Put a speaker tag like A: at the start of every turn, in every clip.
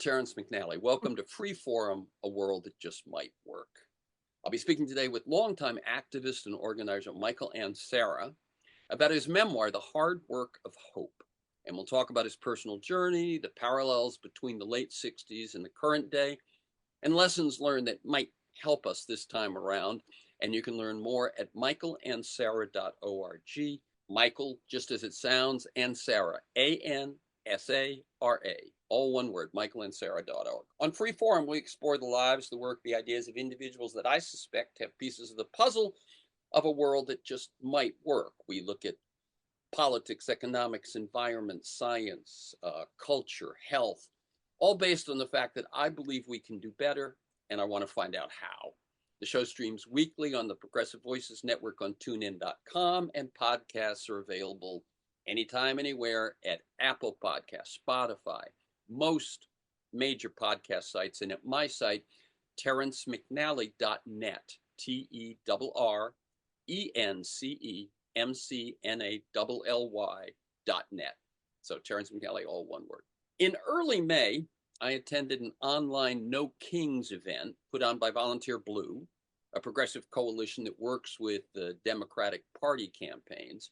A: Terrence McNally. Welcome to Freeform, a world that just might work. I'll be speaking today with longtime activist and organizer Michael ANSARA about his memoir, The Hard Work of Hope. And we'll talk about his personal journey, the parallels between the late 60s and the current day, and lessons learned that might help us this time around. And you can learn more at michaelansara.org. Michael, just as it sounds, ANSARA, ANSARA, all one word, michaelansara.org. On Freeform, we explore the lives, the work, the ideas of individuals that I suspect have pieces of the puzzle of a world that just might work. We look at politics, economics, environment, science, culture, health, all based on the fact that I believe we can do better, and I want to find out how. The show streams weekly on the Progressive Voices Network on TuneIn.com, and podcasts are available anytime, anywhere at Apple Podcasts, Spotify, most major podcast sites, and at my site, terrencemcnally.net, TerrenceMcNally.net. So Terrence McNally, all one word. In early May, I attended an online No Kings event put on by Volunteer Blue, a progressive coalition that works with the Democratic Party campaigns,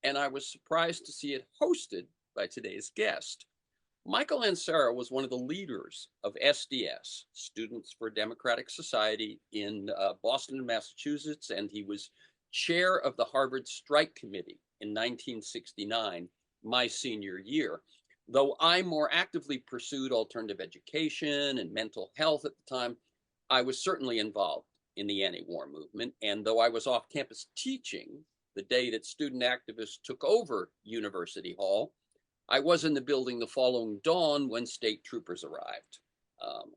A: and I was surprised to see it hosted by today's guest. Michael ANSARA was one of the leaders of SDS, Students for Democratic Society, in Boston and Massachusetts, and he was chair of the Harvard Strike Committee in 1969, my senior year. Though I more actively pursued alternative education and mental health at the time, I was certainly involved in the anti-war movement. And though I was off campus teaching the day that student activists took over University Hall, I was in the building the following dawn when state troopers arrived.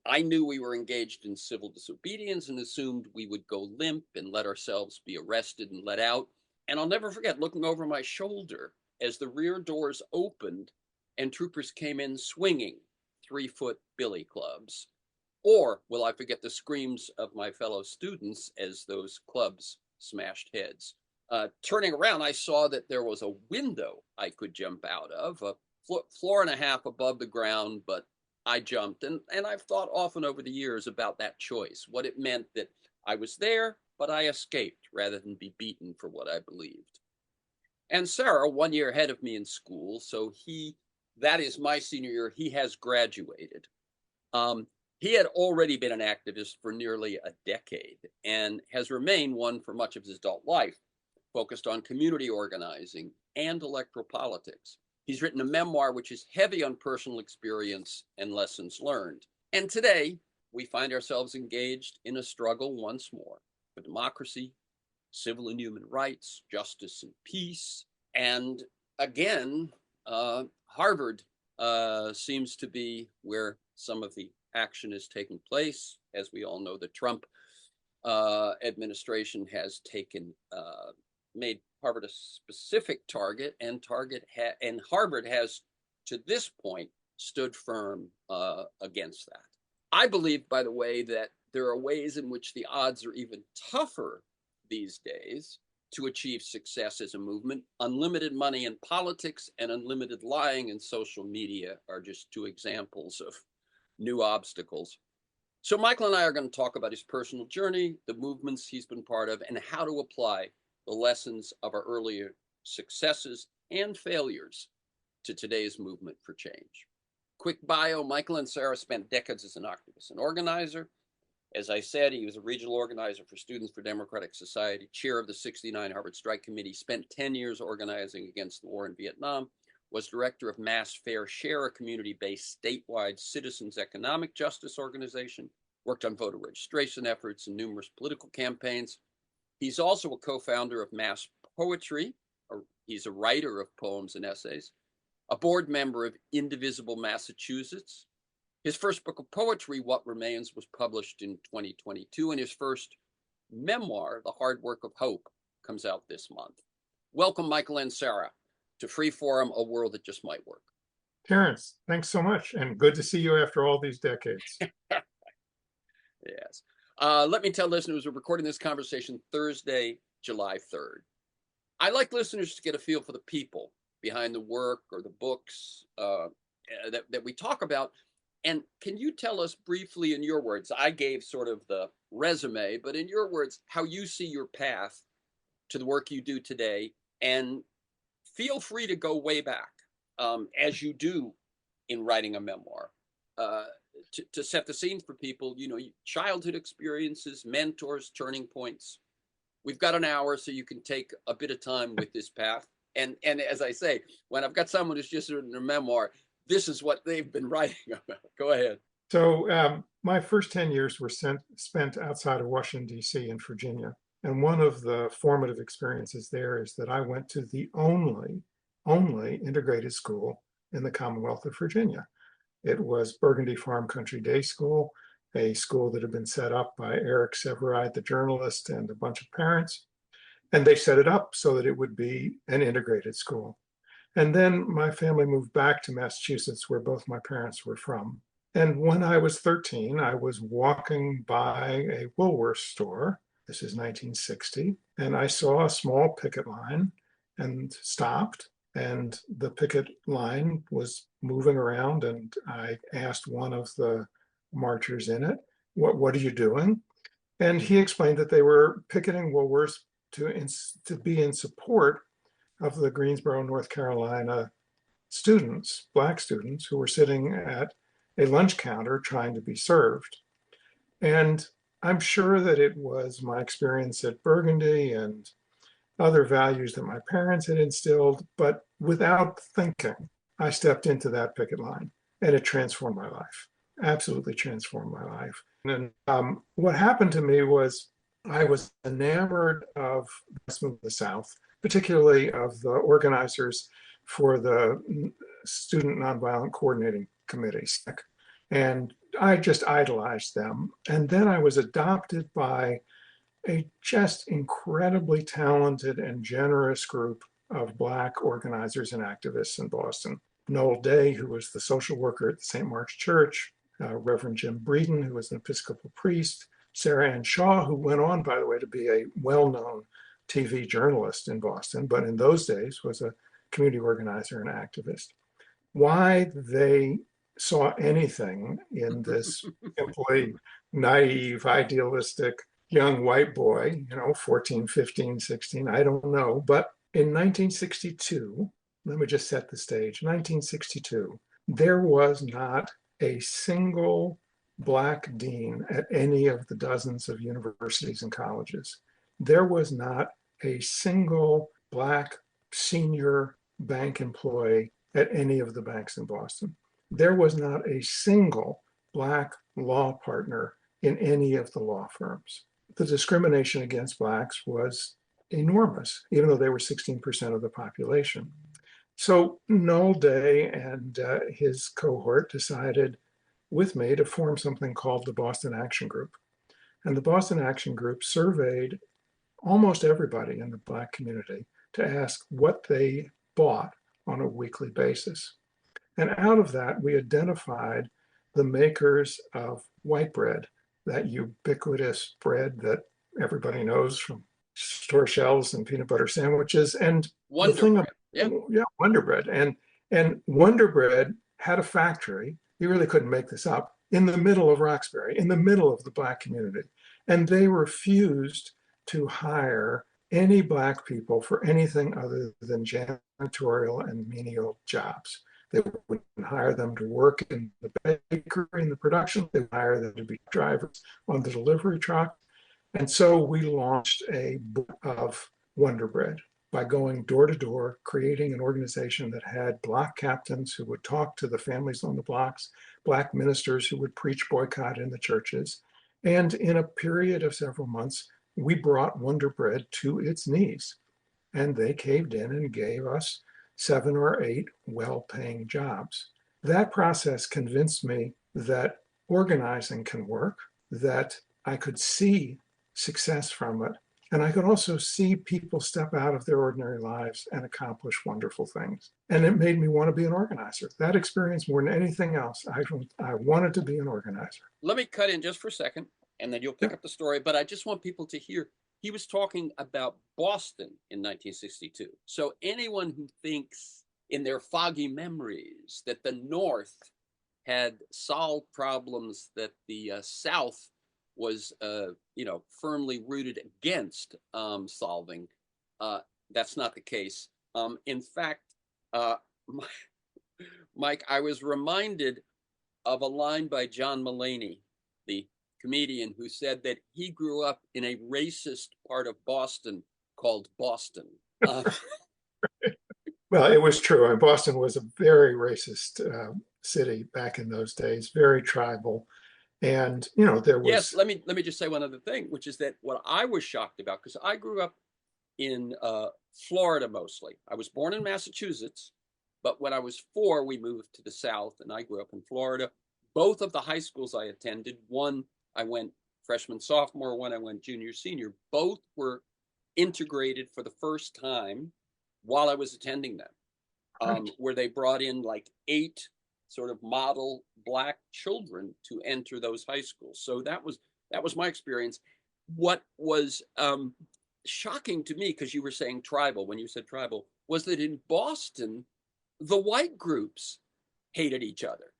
A: I knew we were engaged in civil disobedience and assumed we would go limp and let ourselves be arrested and let out. And I'll never forget looking over my shoulder as the rear doors opened and troopers came in swinging 3-foot billy clubs. Or will I forget the screams of my fellow students as those clubs smashed heads? Turning around, I saw that there was a window I could jump out of, a floor and a half above the ground, but I jumped. And I've thought often over the years about that choice, what it meant that I was there, but I escaped rather than be beaten for what I believed. And Sarah, 1 year ahead of me in school, so that is my senior year, he has graduated. He had already been an activist for nearly a decade and has remained one for much of his adult life, focused on community organizing and electoral politics. He's written a memoir which is heavy on personal experience and lessons learned. And today, we find ourselves engaged in a struggle once more for democracy, civil and human rights, justice and peace. And again, Harvard seems to be where some of the action is taking place. As we all know, the Trump administration has made Harvard a specific target, and Harvard has, to this point, stood firm against that. I believe, by the way, that there are ways in which the odds are even tougher these days to achieve success as a movement. Unlimited money in politics and unlimited lying in social media are just two examples of new obstacles. So Michael and I are going to talk about his personal journey, the movements he's been part of, and how to apply the lessons of our earlier successes and failures to today's movement for change. Quick bio, Michael ANSARA spent decades as an activist and organizer. As I said, he was a regional organizer for Students for Democratic Society, chair of the 69 Harvard Strike Committee, spent 10 years organizing against the war in Vietnam, was director of Mass Fair Share, a community-based statewide citizens economic justice organization, worked on voter registration efforts and numerous political campaigns. He's also a co-founder of Mass Poetry. He's a writer of poems and essays, a board member of Indivisible Massachusetts. His first book of poetry, What Remains, was published in 2022, and his first memoir, The Hard Work of Hope, comes out this month. Welcome, Michael ANSARA, to Freeform, a world that just might work.
B: Terrence, thanks so much, and good to see you after all these decades.
A: Yes. Let me tell listeners, we're recording this conversation Thursday, July 3rd. I like listeners to get a feel for the people behind the work or the books that we talk about. And can you tell us briefly in your words, I gave sort of the resume, but in your words, how you see your path to the work you do today? And feel free to go way back, as you do in writing a memoir, uh, to set the scene for people, childhood experiences, mentors, turning points. We've got an hour, so you can take a bit of time with this path. And as I say, when I've got someone who's just written a memoir, this is what they've been writing about. Go ahead.
B: So my first 10 years were spent outside of Washington, D.C. in Virginia. And one of the formative experiences there is that I went to the only integrated school in the Commonwealth of Virginia. It was Burgundy Farm Country Day School, a school that had been set up by Eric Severide, the journalist, and a bunch of parents. And they set it up so that it would be an integrated school. And then my family moved back to Massachusetts, where both my parents were from. And when I was 13, I was walking by a Woolworth store. This is 1960. And I saw a small picket line and stopped. And the picket line was moving around. And I asked one of the marchers in it, what are you doing? And he explained that they were picketing Woolworths to be in support of the Greensboro, North Carolina students, Black students, who were sitting at a lunch counter trying to be served. And I'm sure that it was my experience at Burgundy and other values that my parents had instilled, but without thinking, I stepped into that picket line and it transformed my life, absolutely transformed my life. And what happened to me was I was enamored of the South, particularly of the organizers for the Student Nonviolent Coordinating Committee, SNCC. And I just idolized them. And then I was adopted by a just incredibly talented and generous group of Black organizers and activists in Boston. Noel Day, who was the social worker at the St. Mark's Church, Reverend Jim Breeden, who was an Episcopal priest, Sarah Ann Shaw, who went on, by the way, to be a well-known TV journalist in Boston, but in those days was a community organizer and activist. Why they saw anything in this simply naive, idealistic young white boy, 14, 15, 16, I don't know. But in 1962, let me just set the stage, 1962, there was not a single Black dean at any of the dozens of universities and colleges. There was not a single Black senior bank employee at any of the banks in Boston. There was not a single Black law partner in any of the law firms. The discrimination against Blacks was enormous, even though they were 16% of the population. So Noel Day and his cohort decided with me to form something called the Boston Action Group. And the Boston Action Group surveyed almost everybody in the Black community to ask what they bought on a weekly basis. And out of that, we identified the makers of white bread, that ubiquitous bread that everybody knows from store shelves and peanut butter sandwiches. And
A: Wonder
B: the thing
A: Bread.
B: yeah, Wonder Bread. And Wonder Bread had a factory, you really couldn't make this up, in the middle of Roxbury, in the middle of the Black community. And they refused to hire any Black people for anything other than janitorial and menial jobs. They wouldn't hire them to work in the bakery, in the production. They would hire them to be drivers on the delivery truck. And so we launched a book of Wonder Bread by going door to door, creating an organization that had block captains who would talk to the families on the blocks, Black ministers who would preach boycott in the churches. And in a period of several months, we brought Wonder Bread to its knees. And they caved in and gave us 7 or 8 well-paying jobs. That process convinced me that organizing can work, that I could see success from it, and I could also see people step out of their ordinary lives and accomplish wonderful things. And it made me want to be an organizer. That experience, more than anything else, I wanted to be an organizer.
A: Let me cut in just for a second, and then you'll pick up the story. But I just want people to hear, he was talking about Boston in 1962. So anyone who thinks in their foggy memories that the North had solved problems that the South was, firmly rooted against solving. Uh, that's not the case. In fact, uh, Mike, I was reminded of a line by John Mulaney, the comedian, who said that he grew up in a racist part of Boston called Boston. Uh,
B: Well, it was true. And Boston was a very racist city back in those days, very tribal. And, there
A: yes,
B: was,
A: let me just say one other thing, which is that what I was shocked about, because I grew up in Florida mostly. I was born in Massachusetts, but when I was 4, we moved to the South, and I grew up in Florida. Both of the high schools I attended, one I went freshman, sophomore, one I went junior, senior, both were integrated for the first time while I was attending them,
B: right.
A: where they brought in like 8 sort of model Black children to enter those high schools. So that was my experience. What was shocking to me, because you were saying tribal, when you said tribal, was that in Boston, the white groups hated each other.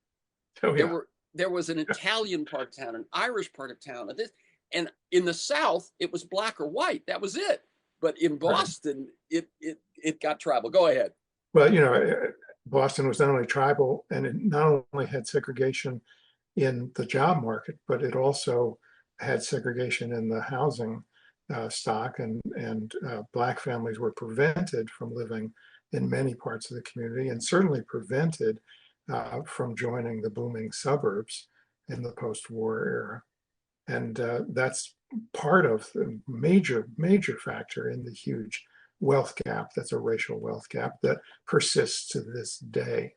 B: Oh,
A: There
B: yeah.
A: were there was an Italian part of town, an Irish part of town, and in the South, it was black or white. That was it. But in
B: Right.
A: Boston, it got tribal. Go ahead.
B: Well, Boston was not only tribal and it not only had segregation in the job market, but it also had segregation in the housing stock, and Black families were prevented from living in many parts of the community, and certainly prevented from joining the booming suburbs in the post-war era. And that's part of the major factor in the huge wealth gap. That's a racial wealth gap that persists to this day.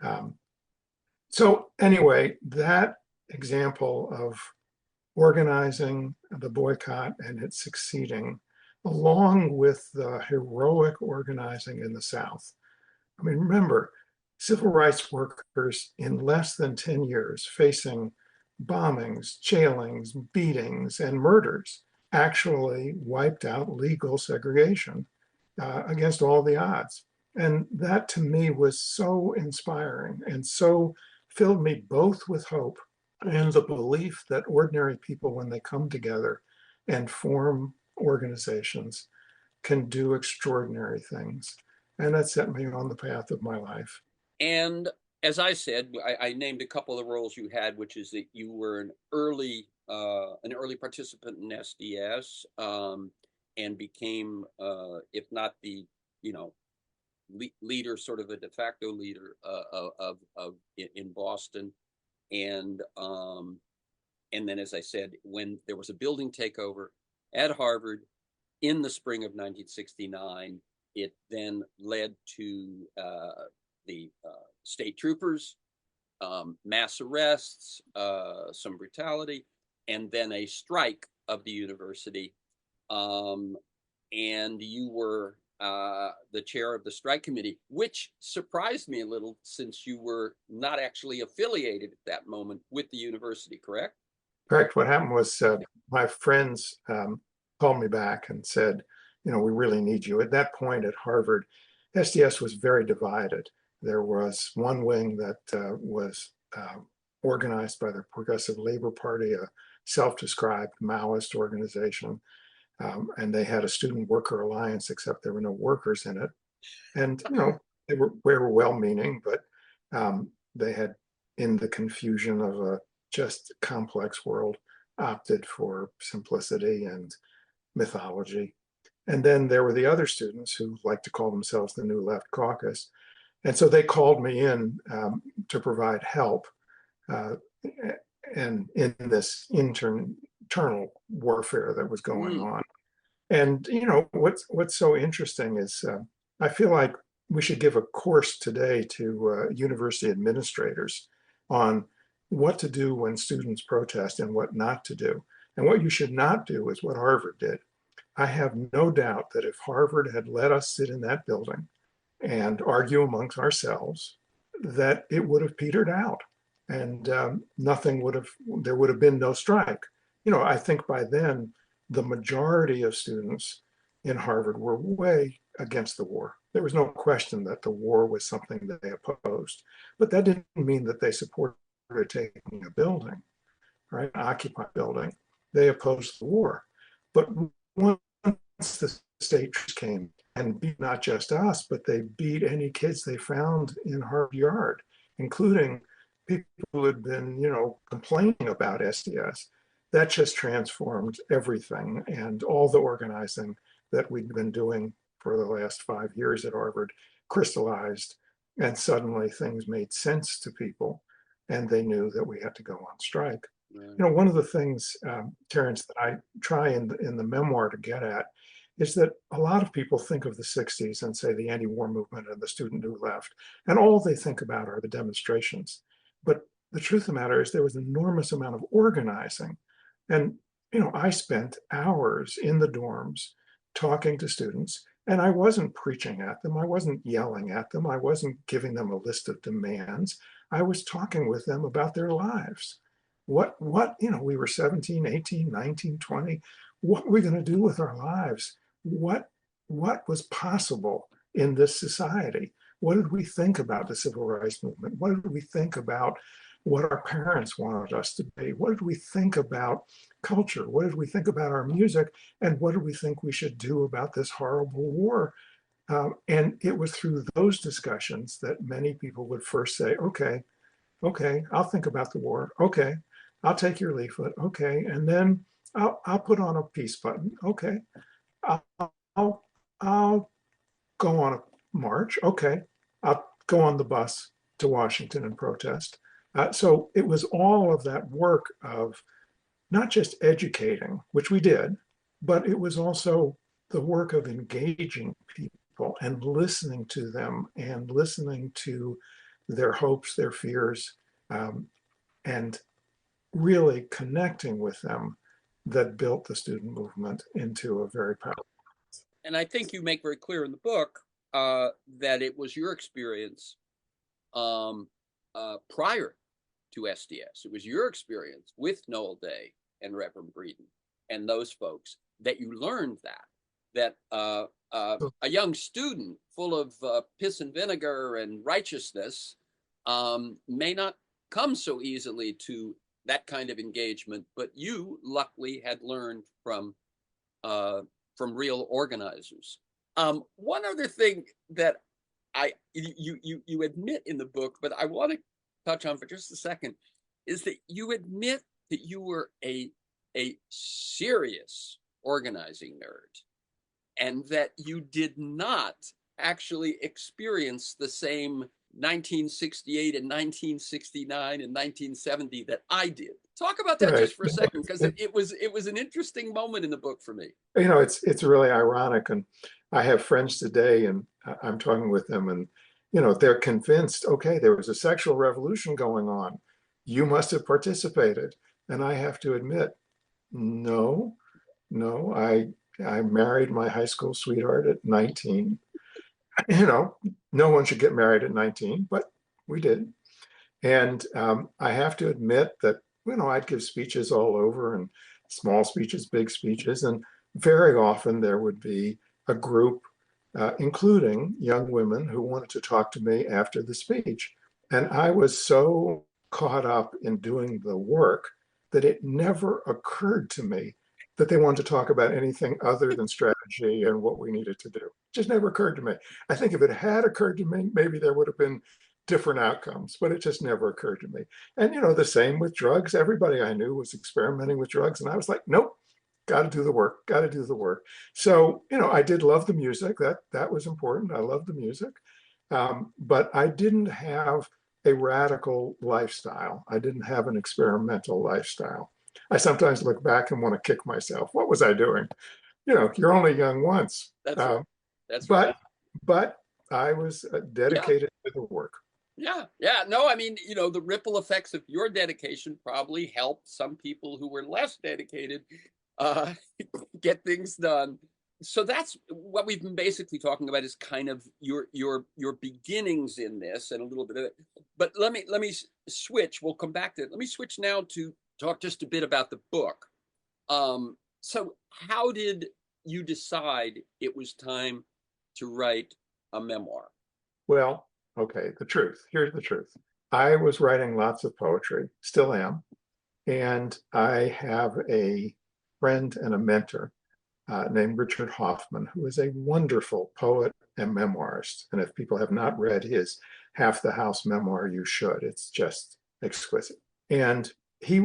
B: Um, so anyway, that example of organizing the boycott and it succeeding, along with the heroic organizing in the South. I mean, remember, civil rights workers in less than 10 years facing bombings, jailings, beatings, and murders actually wiped out legal segregation against all the odds. And that to me was so inspiring and so filled me both with hope and the belief that ordinary people, when they come together and form organizations, can do extraordinary things. And that set me on the path of my life.
A: And as I said, I named a couple of the roles you had, which is that you were an early participant in SDS, and became, if not the, you know, leader, sort of a de facto leader of in Boston, and and then, as I said, when there was a building takeover at Harvard in the spring of 1969, it then led to the state troopers, mass arrests, some brutality, and then a strike of the university. Um, and you were the chair of the strike committee, which surprised me a little, since you were not actually affiliated at that moment with the university, correct?
B: Correct. What happened was my friends called me back and said, we really need you. At that point at Harvard, SDS was very divided. There was one wing that was organized by the Progressive Labor Party, a self-described Maoist organization. And they had a student worker alliance, except there were no workers in it. And, they were well-meaning, but they had, in the confusion of a just complex world, opted for simplicity and mythology. And then there were the other students who like to call themselves the New Left Caucus. And so they called me in to provide help uh, and in this internal warfare that was going
A: Mm.
B: on. And what's so interesting is I feel like we should give a course today to university administrators on what to do when students protest and what not to do. And what you should not do is what Harvard did. I have no doubt that if Harvard had let us sit in that building and argue amongst ourselves, that it would have petered out, and nothing would have, there would have been no strike. I think by then, the majority of students in Harvard were way against the war. There was no question that the war was something that they opposed, but that didn't mean that they supported taking a building, right, an occupied building. They opposed the war. But once the state troops came and beat not just us, but they beat any kids they found in Harvard Yard, including people who had been, complaining about SDS. That just transformed everything, and all the organizing that we'd been doing for the last 5 years at Harvard crystallized, and suddenly things made sense to people, and they knew that we had to go on strike.
A: Right.
B: One of the things, Terrence, that I try in the memoir to get at is that a lot of people think of the 60s and say the anti-war movement and the student new left, and all they think about are the demonstrations. But the truth of the matter is there was an enormous amount of organizing. And, I spent hours in the dorms talking to students, and I wasn't preaching at them. I wasn't yelling at them. I wasn't giving them a list of demands. I was talking with them about their lives. We were 17, 18, 19, 20. What were we going to do with our lives? What was possible in this society? What did we think about the civil rights movement? What did we think about what our parents wanted us to be? What did we think about culture? What did we think about our music? And what did we think we should do about this horrible war? And it was through those discussions that many people would first say, okay, I'll think about the war. Okay, I'll take your leaflet. Okay, and then I'll put on a peace button. Okay, I'll go on a march. Okay, I'll go on the bus to Washington and protest. So it was all of that work of not just educating, which we did, but it was also the work of engaging people and listening to them and listening to their hopes, their fears, and really connecting with them that built the student movement into a very powerful.
A: And I think you make very clear in the book that it was your experience prior to SDS. It was your experience with Noel Day and Reverend Breeden and those folks that you learned that a young student full of piss and vinegar and righteousness may not come so easily to that kind of engagement, but you luckily had learned from real organizers. One other thing that you admit in the book, but I want to touch on for just a second, is that you admit that you were a serious organizing nerd, and that you did not actually experience the same 1968 and 1969 and 1970 that I did. Talk about that
B: Right.
A: just for a second, because it was an interesting moment in the book for me.
B: It's really ironic, and I have friends today, and I'm talking with them, and they're convinced, okay, there was a sexual revolution going on. You must have participated. And I have to admit, no, I married my high school sweetheart at 19. No one should get married at 19, but we did. And I have to admit that, I'd give speeches all over, and small speeches, big speeches, and very often there would be a group, including young women, who wanted to talk to me after the speech. And I was so caught up in doing the work that it never occurred to me that they wanted to talk about anything other than strategy and what we needed to do. It just never occurred to me. I think if it had occurred to me, maybe there would have been different outcomes, but it just never occurred to me. And the same with drugs. Everybody I knew was experimenting with drugs, and I was like, nope, got to do the work, got to do the work. So, I did love the music. That was important. I loved the music. But I didn't have a radical lifestyle. I didn't have an experimental lifestyle. I sometimes look back and want to kick myself. What was I doing? You're only young once.
A: That's right. That's
B: but,
A: right.
B: But I was dedicated to the work.
A: Yeah. No, I mean, the ripple effects of your dedication probably helped some people who were less dedicated get things done. So that's what we've been basically talking about, is kind of your beginnings in this and a little bit of it. But let me switch. We'll come back to it. Let me switch now to talk just a bit about the book. So how did you decide it was time to write a memoir?
B: Well, okay, the truth. Here's the truth. I was writing lots of poetry, still am, and I have a friend and a mentor named Richard Hoffman, who is a wonderful poet and memoirist. And if people have not read his Half the House memoir, you should. It's just exquisite. And he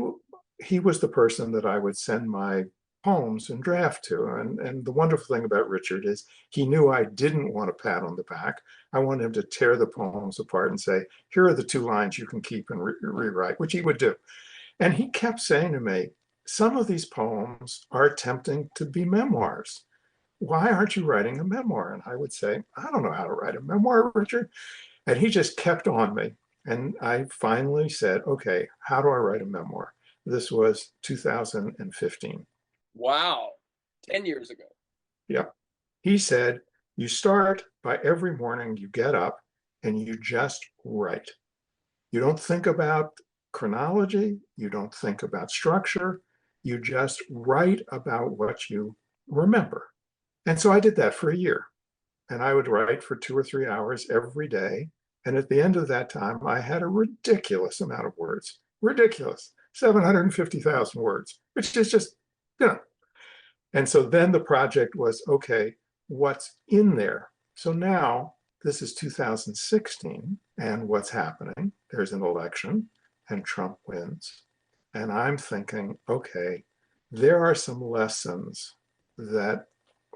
B: he was the person that I would send my poems and draft to. And the wonderful thing about Richard is he knew I didn't want a pat on the back. I wanted him to tear the poems apart and say, here are the 2 lines you can keep and rewrite, which he would do. And he kept saying to me, some of these poems are attempting to be memoirs. Why aren't you writing a memoir? And I would say, I don't know how to write a memoir, Richard. And he just kept on me. And I finally said, okay, how do I write a memoir? This was 2015.
A: Wow, 10 years ago.
B: Yeah. He said, you start by every morning you get up and you just write. You don't think about chronology. You don't think about structure. You just write about what you remember. And so I did that for a year. And I would write for 2 or 3 hours every day. And at the end of that time, I had a ridiculous amount of words. Ridiculous. 750,000 words, which is just, you know. And so then the project was, okay, what's in there? So now this is 2016, and what's happening? There's an election, and Trump wins. And I'm thinking, okay, there are some lessons that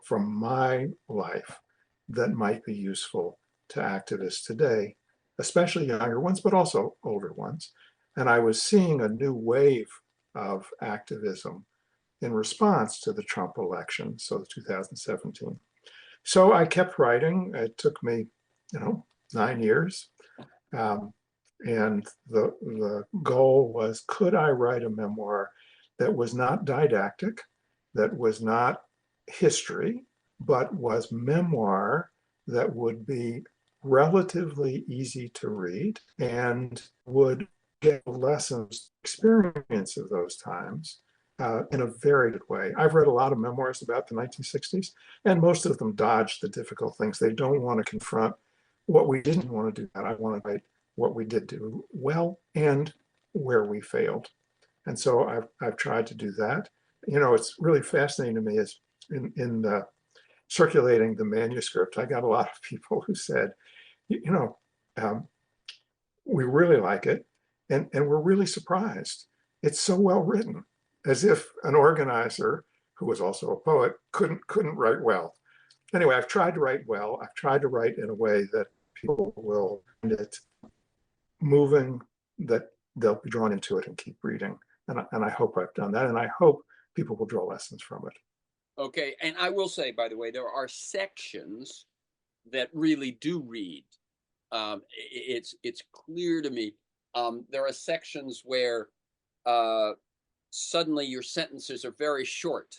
B: from my life that might be useful to activists today, especially younger ones, but also older ones. And I was seeing a new wave of activism in response to the Trump election, so 2017. So I kept writing. It took me, 9 years. Um, and the goal was, could I write a memoir that was not didactic, that was not history, but was memoir that would be relatively easy to read and would get lessons, experience of those times in a very good way. I've read a lot of memoirs about the 1960s, and most of them dodge the difficult things. They don't want to confront what we didn't want to do. That I want to write what we did do well and where we failed. And so I've tried to do that. It's really fascinating to me is in the circulating the manuscript, I got a lot of people who said, you know, um, we really like it, and we're really surprised. It's so well written, as if an organizer who was also a poet couldn't write well. Anyway, I've tried to write well. I've tried to write in a way that people will find it moving, that they'll be drawn into it and keep reading. And I hope I've done that, and I hope people will draw lessons from it.
A: Okay, and I will say, by the way, there are sections that really do read. It's clear to me. There are sections where suddenly your sentences are very short,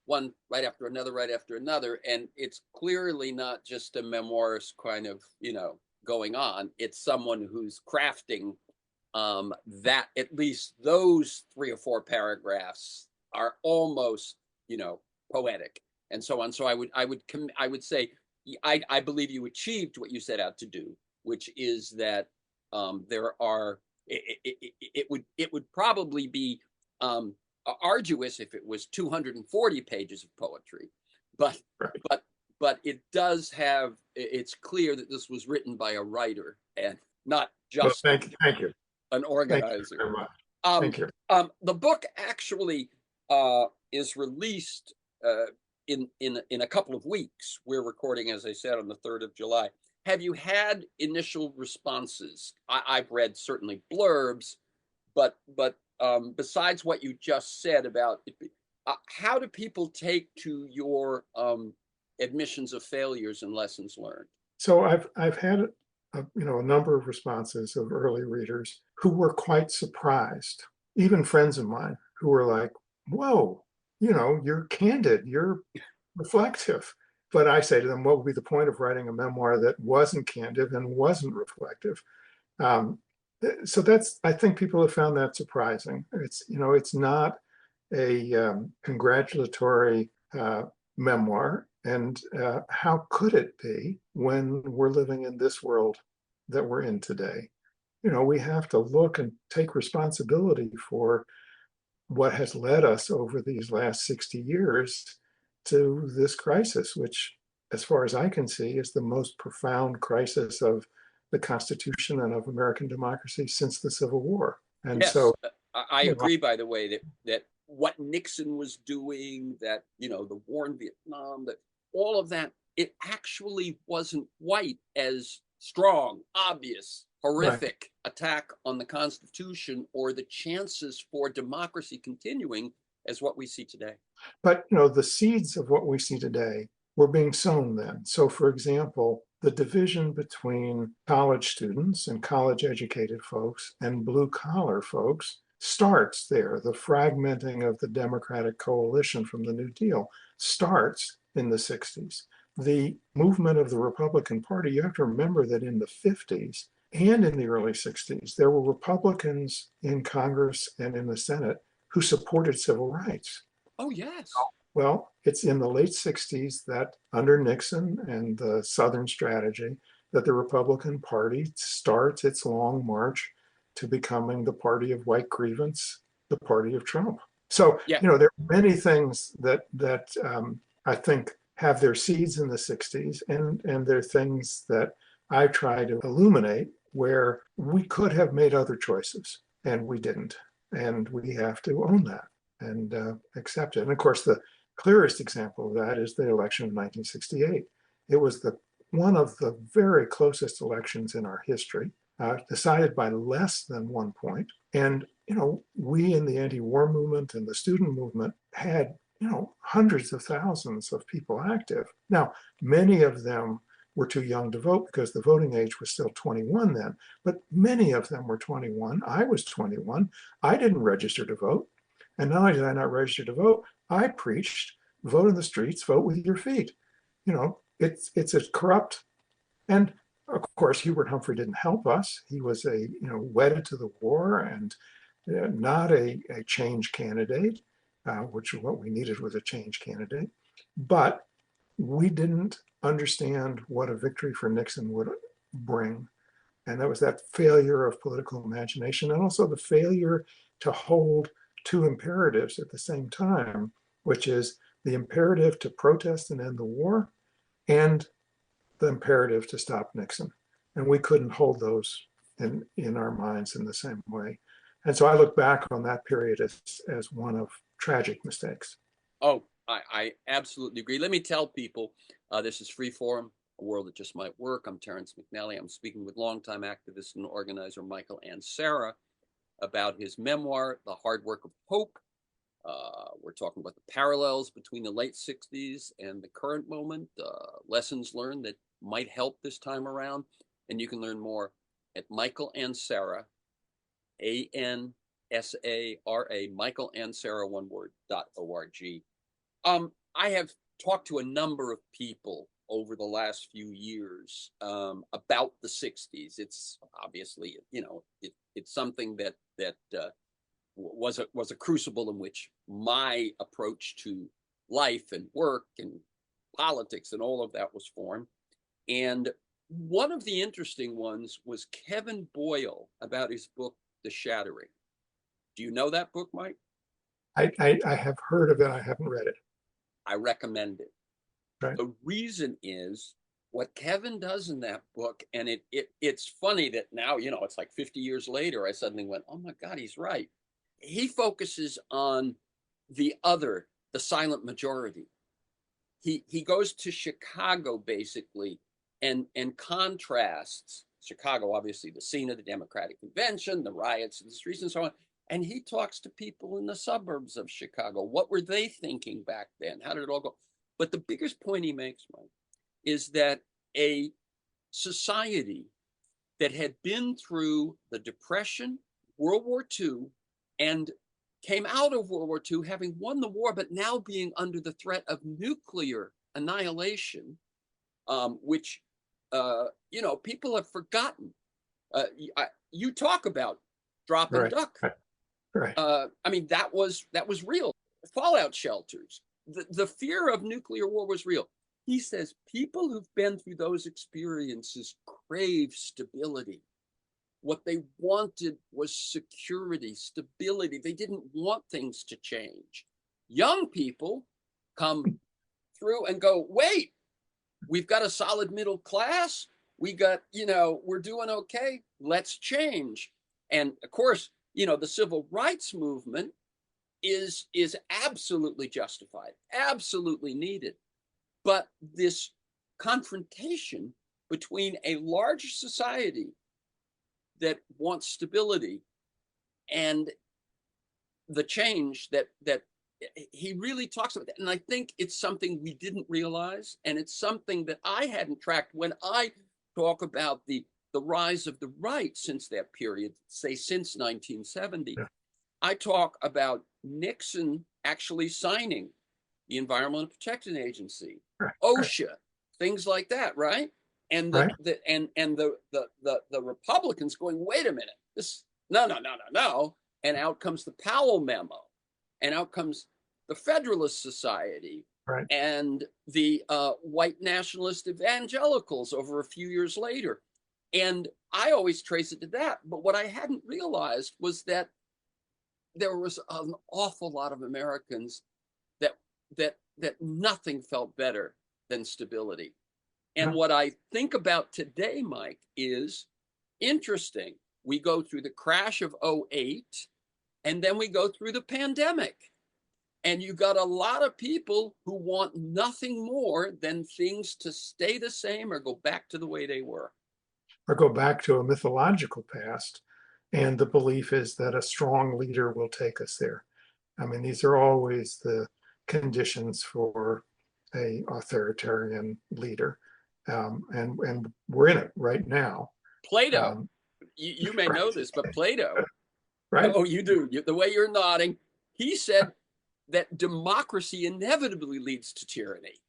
A: one right after another, and it's clearly not just a memoirist kind of going on. It's someone who's crafting that at least those 3 or 4 paragraphs are almost poetic and so on. So I would say I believe you achieved what you set out to do, which is that there are it would probably be arduous if it was 240 pages of poetry, but
B: Right.
A: but it does have, it's clear that this was written by a writer and not
B: Well,
A: just
B: thank you.
A: an
B: Thank you
A: organizer.
B: very much.
A: Um,
B: Thank you.
A: the book actually is released in a couple of weeks. We're recording, as I said, on the 3rd of July. Have you had initial responses? I've read certainly blurbs, but besides what you just said about it, how do people take to your admissions of failures and lessons learned?
B: So I've had a number of responses of early readers who were quite surprised, even friends of mine who were like, "Whoa, you're candid, you're reflective." But I say to them, what would be the point of writing a memoir that wasn't candid and wasn't reflective? Um, so I think people have found that surprising. It's not a congratulatory memoir. And how could it be when we're living in this world that we're in today? we have to look and take responsibility for what has led us over these last 60 years to this crisis, which, as far as I can see, is the most profound crisis of the Constitution and of American democracy since the Civil War. And
A: Yes,
B: so,
A: I
B: you know,
A: agree, by the way, that what Nixon was doing, that, the war in Vietnam, that all of that, it actually wasn't quite as strong, obvious,
B: right.
A: horrific attack on the Constitution or the chances for democracy continuing as what we see today.
B: But the seeds of what we see today were being sown then. So, for example, the division between college students and college educated folks and blue collar folks starts there. The fragmenting of the Democratic coalition from the New Deal starts in the 60s. The movement of the Republican Party, you have to remember that in the 50s and in the early 60s, there were Republicans in Congress and in the Senate who supported civil rights.
A: Oh, yes.
B: Well, it's in the late 60s that under Nixon and the Southern strategy that the Republican Party starts its long march to becoming the party of white grievance, the party of Trump. So,
A: Yeah.
B: there are many things that I think have their seeds in the 60s, and there are things that I try to illuminate where we could have made other choices and we didn't. And we have to own that and accept it. And of course, the clearest example of that is the election of 1968. It was one of the very closest elections in our history, decided by less than 1 point. And, we in the anti-war movement and the student movement had, hundreds of thousands of people active. Now, many of them were too young to vote because the voting age was still 21 then, but many of them were 21. I was 21. I didn't register to vote. And not only did I not register to vote, I preached, vote in the streets, vote with your feet. It's a corrupt, and of course, Hubert Humphrey didn't help us. He was wedded to the war and not a change candidate, which what we needed was a change candidate. But we didn't understand what a victory for Nixon would bring. And that was that failure of political imagination and also the failure to hold two imperatives at the same time, which is the imperative to protest and end the war and the imperative to stop Nixon. And we couldn't hold those in our minds in the same way. And so I look back on that period as one of tragic mistakes.
A: Oh, I absolutely agree. Let me tell people, this is Freeform, a world that just might work. I'm Terrence McNally. I'm speaking with longtime activist and organizer Michael Ansara about his memoir, The Hard Work of Hope. We're talking about the parallels between the late 60s and the current moment, lessons learned that might help this time around. And you can learn more at Michael Ansara, ANSARA, Michael Ansara, one word, .org. I have talked to a number of people over the last few years about the 60s. It's obviously, it's something that was a crucible in which my approach to life and work and politics and all of that was formed. And one of the interesting ones was Kevin Boyle about his book, The Shattering. Do you know that book, Mike?
B: I have heard of it. I haven't read it.
A: I recommend it.
B: Right.
A: The reason is what Kevin does in that book, and it's funny that now, it's like 50 years later, I suddenly went, oh my God, he's right. He focuses on the other, the silent majority. He goes to Chicago basically and contrasts Chicago, obviously the scene of the Democratic Convention, the riots in the streets and so on. And he talks to people in the suburbs of Chicago. What were they thinking back then? How did it all go? But the biggest point he makes, Mike, is that a society that had been through the Depression, World War II, and came out of World War II having won the war, but now being under the threat of nuclear annihilation, which, people have forgotten. You talk about drop and
B: Right.
A: duck.
B: Right.
A: That was real. Fallout shelters. The fear of nuclear war was real. He says people who've been through those experiences crave stability. What they wanted was security, stability. They didn't want things to change. Young people come through and go, wait, we've got a solid middle class. We got, we're doing okay. Let's change. And of course, the civil rights movement is absolutely justified, absolutely needed. But this confrontation between a large society that wants stability and the change that he really talks about that. And I think it's something we didn't realize, and it's something that I hadn't tracked when I talk about the rise of the right since that period, say since 1970.
B: Yeah.
A: I talk about Nixon actually signing the Environmental Protection Agency, OSHA, things like that, right? And the Republicans going, wait a minute, this no. And out comes the Powell memo, and out comes the Federalist Society,
B: right,
A: and the white nationalist evangelicals over a few years later. And I always trace it to that. But what I hadn't realized was that there was an awful lot of Americans that nothing felt better than stability. And what I think about today, Mike, is interesting. We go through the crash of '08, and then we go through the pandemic. And you got a lot of people who want nothing more than things to stay the same or go back to the way they were.
B: Or go back to a mythological past. And the belief is that a strong leader will take us there. I mean, these are always the conditions for a authoritarian leader. And we're in it right now.
A: Plato, you may know this, but Plato,
B: right?
A: Oh, you do. The way you're nodding, he said that democracy inevitably leads to tyranny.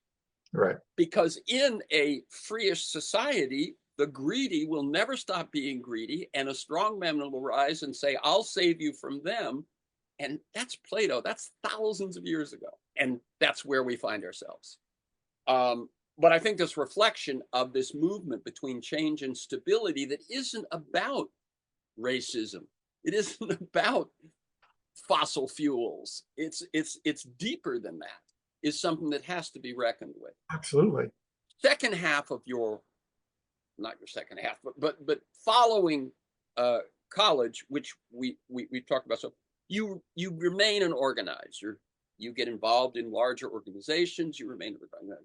B: Right.
A: Because in a freeish society, the greedy will never stop being greedy, and a strong man will rise and say, I'll save you from them. And that's Plato. That's thousands of years ago. And that's where we find ourselves. But I think this reflection of this movement between change and stability that isn't about racism. It isn't about fossil fuels. It's deeper than that, is something that has to be reckoned with.
B: Absolutely.
A: Second half of your, not your second half, but following college, which we talked about. So you remain an organizer. You get involved in larger organizations. You remain an organizer.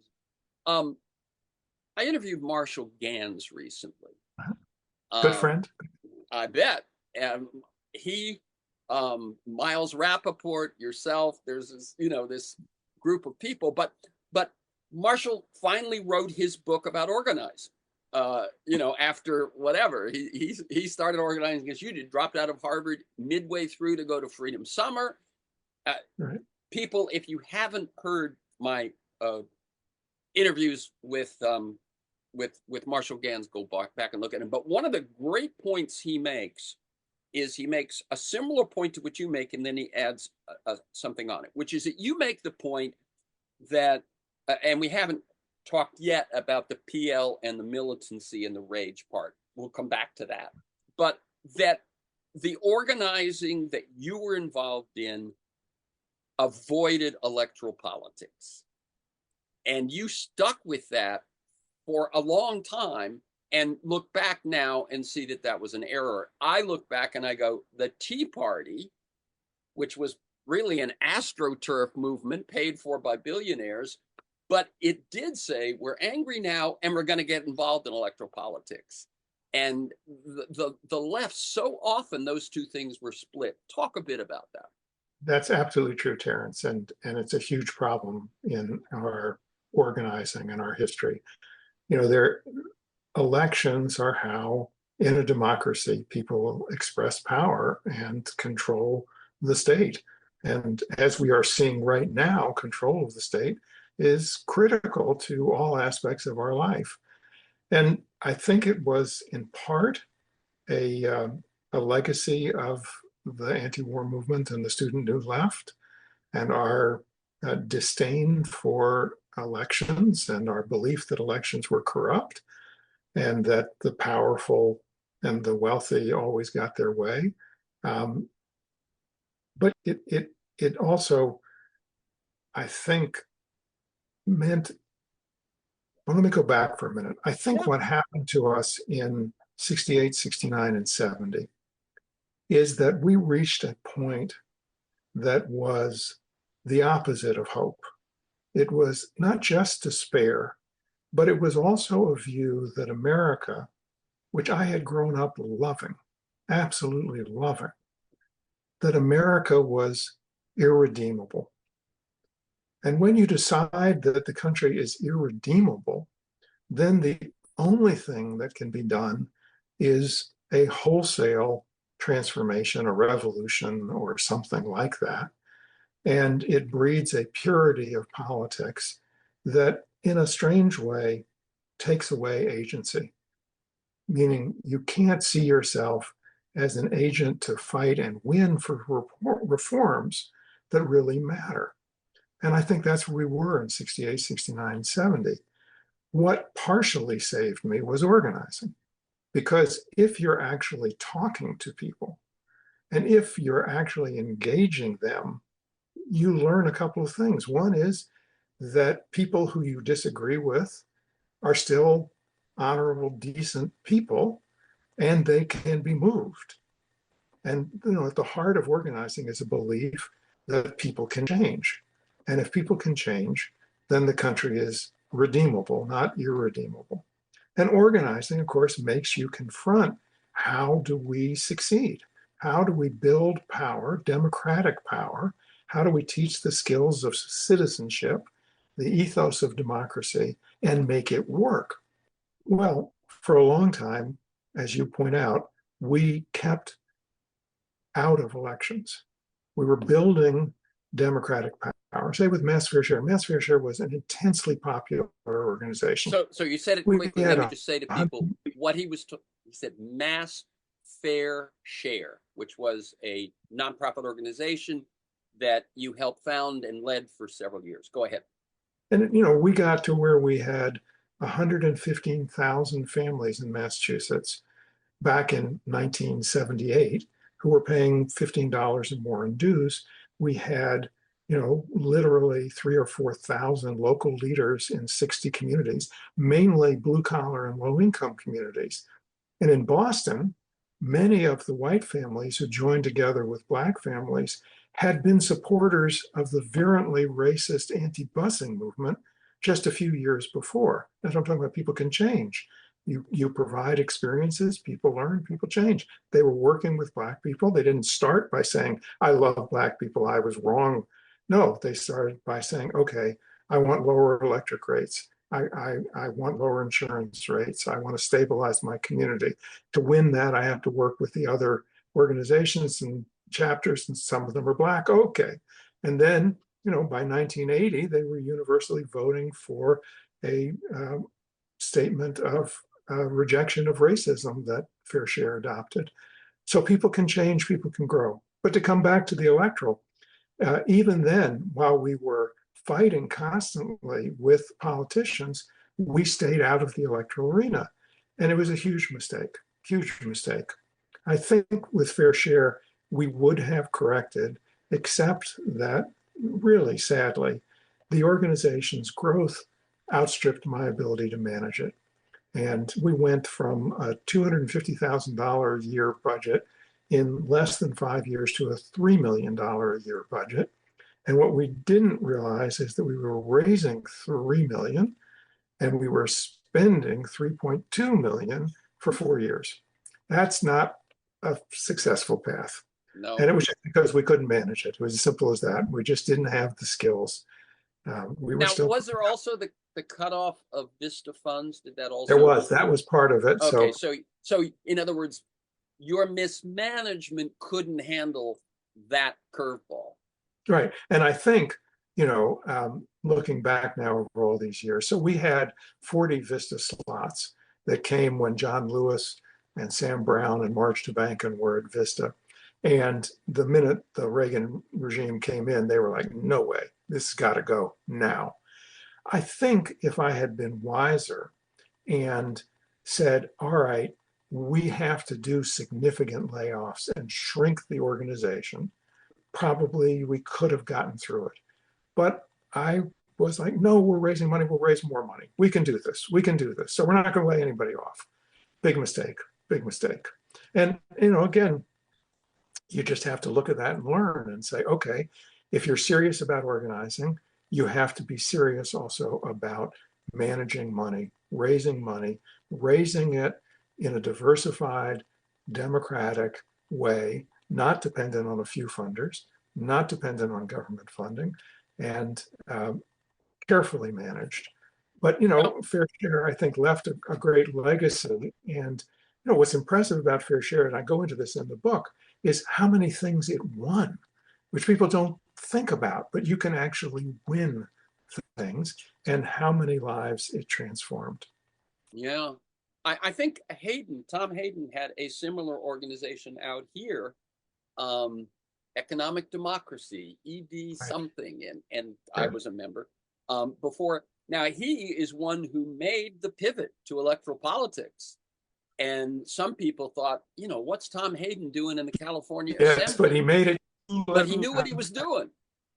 A: I interviewed Marshall Gans recently.
B: Good friend.
A: I bet. And he, Miles Rappaport, yourself, there's this, this group of people, but Marshall finally wrote his book about organizing. After whatever, he started organizing against you, dropped out of Harvard midway through to go to Freedom Summer.
B: Right.
A: People, if you haven't heard my interviews with Marshall Gans, go back and look at him. But one of the great points he makes is he makes a similar point to what you make, and then he adds something on it, which is that you make the point that, and we haven't talked yet about the PL and the militancy and the rage part. We'll come back to that. But that the organizing that you were involved in avoided electoral politics. And you stuck with that for a long time and look back now and see that that was an error. I look back and I go, the Tea Party, which was really an astroturf movement paid for by billionaires, but it did say, we're angry now and we're going to get involved in electoral politics. And the left, so often those two things were split. Talk a bit about that.
B: That's absolutely true, Terrence. And it's a huge problem in our organizing and our history. Their elections are how, in a democracy, people express power and control the state. And as we are seeing right now, control of the state is critical to all aspects of our life. And I think it was in part a legacy of the anti-war movement and the student new left, and our disdain for elections and our belief that elections were corrupt and that the powerful and the wealthy always got their way. Um, but it also, I think, meant, well, let me go back for a minute. I think
A: Yeah.
B: what happened to us in 68, 69, and 70 is that we reached a point that was the opposite of hope. It was not just despair, but it was also a view that America, which I had grown up loving, absolutely loving, that America was irredeemable. And when you decide that the country is irredeemable, then the only thing that can be done is a wholesale transformation, a revolution, or something like that. And it breeds a purity of politics that, in a strange way, takes away agency, meaning you can't see yourself as an agent to fight and win for reforms that really matter. And I think that's where we were in 68, 69, 70. What partially saved me was organizing. Because if you're actually talking to people and if you're actually engaging them, you learn a couple of things. One is that people who you disagree with are still honorable, decent people, and they can be moved. And at the heart of organizing is a belief that people can change. And if people can change, then the country is redeemable, not irredeemable. And organizing, of course, makes you confront, how do we succeed? How do we build power, democratic power? How do we teach the skills of citizenship, the ethos of democracy, and make it work? Well, for a long time, as you point out, we kept out of elections. We were building democratic power. Say with Mass Fair Share. Mass Fair Share was an intensely popular organization.
A: So you said it
B: We
A: quickly.
B: had
A: Let me just say to people what he said mass fair share, which was a nonprofit organization that you helped found and led for several years. Go ahead.
B: And we got to where we had 115,000 families in Massachusetts back in 1978 who were paying $15 and more in dues. We had, literally 3,000 or 4,000 local leaders in 60 communities, mainly blue collar and low income communities. And in Boston, many of the white families who joined together with black families had been supporters of the virulently racist anti-busing movement just a few years before. That's what I'm talking about. People can change. You provide experiences, people learn, people change. They were working with black people. They didn't start by saying, I love black people, I was wrong. No, they started by saying, okay, I want lower electric rates. I want lower insurance rates. I want to stabilize my community. To win that, I have to work with the other organizations and chapters, and some of them are black. Okay. And then, by 1980, they were universally voting for a statement of rejection of racism that Fair Share adopted. So people can change, people can grow. But to come back to the electoral, even then, while we were fighting constantly with politicians, we stayed out of the electoral arena. And it was a huge mistake, huge mistake. I think with Fair Share, we would have corrected, except that really sadly, the organization's growth outstripped my ability to manage it. And we went from a $250,000 a year budget in less than 5 years to a $3 million a year budget. And what we didn't realize is that we were raising 3 million and we were spending 3.2 million for 4 years. That's not a successful path.
A: No.
B: And it was just because we couldn't manage it. It was as simple as that. We just didn't have the skills. We were
A: Now,
B: still.
A: was there also the cutoff of Vista funds? Did that also?
B: That was part of it.
A: Okay, so in other words, your mismanagement couldn't handle that curveball.
B: Right. And I think, looking back now over all these years, so we had 40 Vista slots that came when John Lewis and Sam Brown and Marge Tabankin were at Vista. And the minute the Reagan regime came in, they were like, no way, this has got to go now. I think if I had been wiser and said, all right, we have to do significant layoffs and shrink the organization. Probably we could have gotten through it. But I was like, no, we're raising money. We'll raise more money. We can do this. We can do this. So we're not going to lay anybody off. Big mistake. Big mistake. And, again, you just have to look at that and learn and say, okay, if you're serious about organizing, you have to be serious also about managing money, raising it in a diversified, democratic way, not dependent on a few funders, not dependent on government funding, and carefully managed. But, Fair Share, I think, left a great legacy. And, what's impressive about Fair Share, and I go into this in the book, is how many things it won, which people don't think about, but you can actually win things, and how many lives it transformed.
A: Yeah. I think Tom Hayden had a similar organization out here, Economic Democracy, ED
B: Right.
A: something, and I
B: Sure.
A: was a member before. Now, he is one who made the pivot to electoral politics. And some people thought, what's Tom Hayden doing in the California
B: Yes, but
A: Assembly?
B: he made it.
A: But he knew what he was doing.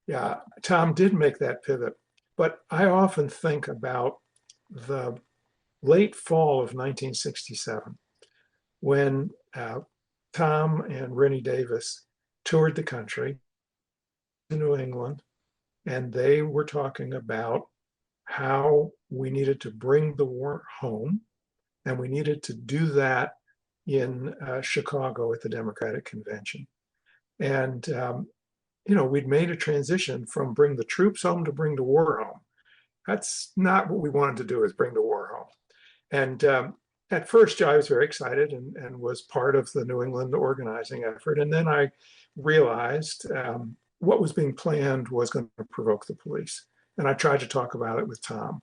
B: Yeah, Tom did make that pivot. But I often think about the late fall of 1967 when Tom and Rennie Davis toured the country to New England, and they were talking about how we needed to bring the war home, and we needed to do that in Chicago at the Democratic Convention. And, we'd made a transition from bring the troops home to bring the war home. That's not what we wanted to do, is bring the war home. And at first, I was very excited and was part of the New England organizing effort. And then I realized what was being planned was going to provoke the police. And I tried to talk about it with Tom,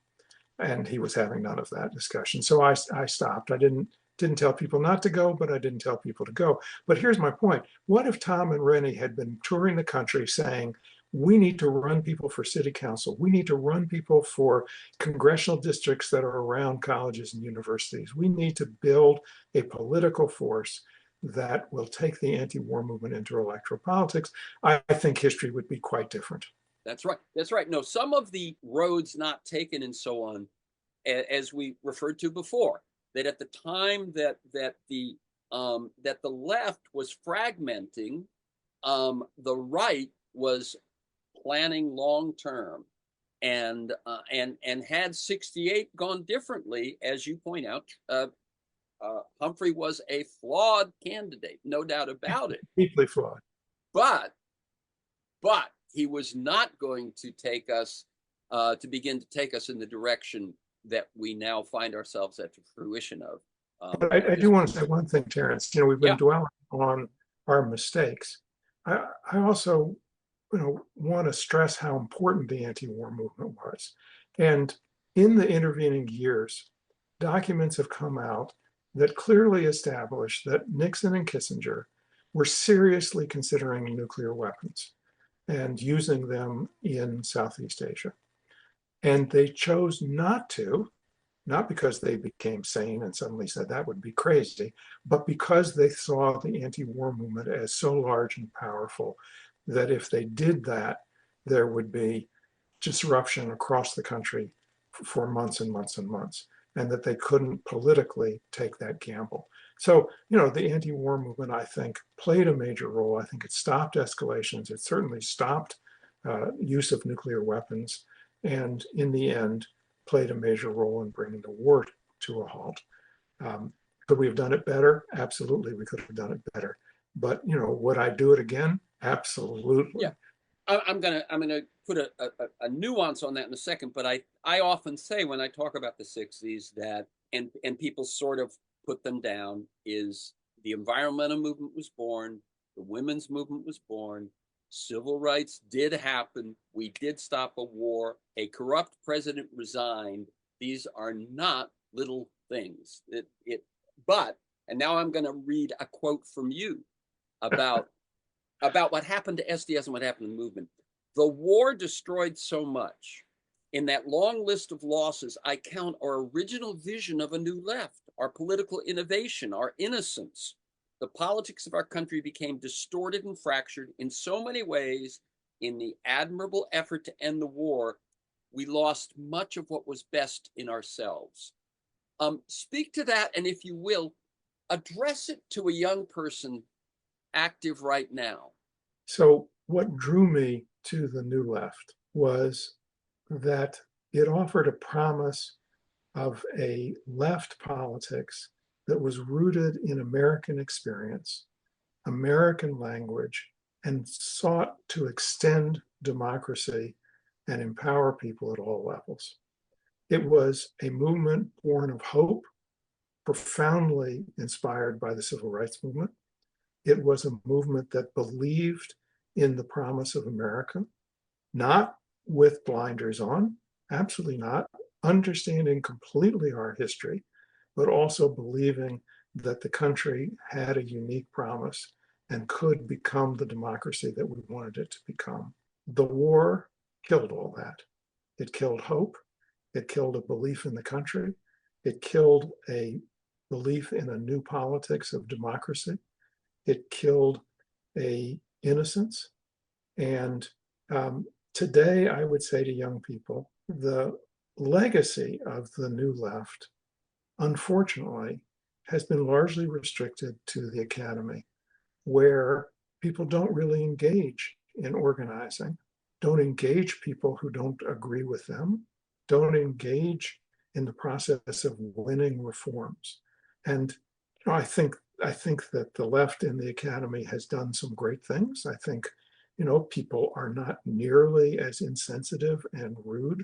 B: and he was having none of that discussion. So I stopped. I didn't tell people not to go, but I didn't tell people to go. But here's my point. What if Tom and Rennie had been touring the country saying, we need to run people for city council. We need to run people for congressional districts that are around colleges and universities. We need to build a political force that will take the anti-war movement into electoral politics. I think history would be quite different.
A: That's right. That's right. No, some of the roads not taken and so on, as we referred to before, that at the time that the left was fragmenting, the right was planning long term, and had 68 gone differently, as you point out, Humphrey was a flawed candidate, no doubt about it.
B: Deeply flawed.
A: But he was not going to take us begin to take us in the direction that we now find ourselves at the fruition of.
B: But I do want to say one thing, Terrence. We've been dwelling on our mistakes. I also, want to stress how important the anti-war movement was. And in the intervening years, documents have come out that clearly establish that Nixon and Kissinger were seriously considering nuclear weapons and using them in Southeast Asia. And they chose not to, not because they became sane and suddenly said that would be crazy, but because they saw the anti-war movement as so large and powerful that if they did that, there would be disruption across the country for months and months and months, and that they couldn't politically take that gamble. So, the anti-war movement, I think, played a major role. I think it stopped escalations. It certainly stopped use of nuclear weapons, and in the end, played a major role in bringing the war to a halt. Could we have done it better? Absolutely, we could have done it better. But would I do it again? Absolutely.
A: Yeah, I'm gonna put a nuance on that in a second. But I often say when I talk about the 60s that and people sort of put them down, is the environmental movement was born, the women's movement was born, civil rights did happen, we did stop a war, a corrupt president resigned. These are not little things. But, and now I'm going to read a quote from you about what happened to SDS and what happened to the movement. The war destroyed so much. In that long list of losses, I count our original vision of a new left, our political innovation, our innocence. The politics of our country became distorted and fractured in so many ways. In the admirable effort to end the war, we lost much of what was best in ourselves. Speak to that, and if you will, address it to a young person active right now.
B: So what drew me to the New Left was that it offered a promise of a left politics that was rooted in American experience, American language, and sought to extend democracy and empower people at all levels. It was a movement born of hope, profoundly inspired by the civil rights movement. It was a movement that believed in the promise of America, not with blinders on, absolutely not, understanding completely our history, but also believing that the country had a unique promise and could become the democracy that we wanted it to become. The war killed all that. It killed hope. It killed a belief in the country. It killed a belief in a new politics of democracy. It killed a innocence. And today, I would say to young people, the legacy of the New Left, unfortunately, has been largely restricted to the academy, where people don't really engage in organizing, don't engage people who don't agree with them, don't engage in the process of winning reforms. And I think that the left in the academy has done some great things. I think, people are not nearly as insensitive and rude